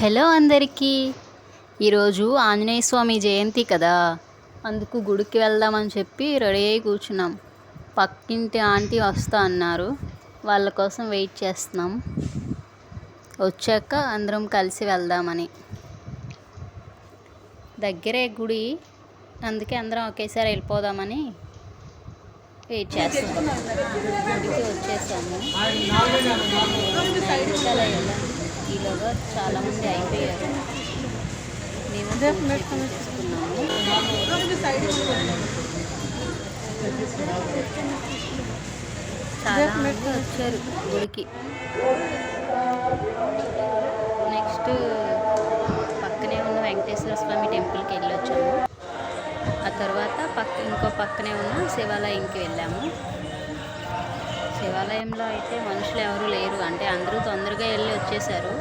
Hello అందరికీ. ఈరోజు ఆంజనేయ స్వామి జయంతి కదా, అందుకు గుడికి వెళ్దామని చెప్పి రెడీ అయ్యి కూర్చున్నాం. పక్కింటి ఆంటీ వస్తా అన్నారు, వాళ్ళ కోసం వెయిట్ చేస్తున్నాం. వచ్చాక అందరం కలిసి వెళ్దామని. దగ్గరే గుడి, అందుకే అందరం ఒకేసారి వెళ్ళిపోదామని వెయిట్ చేస్తున్నాం. గుడికి వచ్చేసాము. ఈలోగా చాలామంది అయిపోయారు. మేము చేసుకున్నాము. చాలా మంది వచ్చారు గుడికి. నెక్స్ట్ పక్కనే ఉన్న వెంకటేశ్వర స్వామి టెంపుల్కి వెళ్ళొచ్చాము. ఆ తర్వాత ఇంకో పక్కనే ఉన్న శివాలయంకి వెళ్ళాము. శివాలయంలో అయితే మనుషులు ఎవరు లేరు, అంటే అందరూ తొందరగా వెళ్ళి వచ్చేసారు.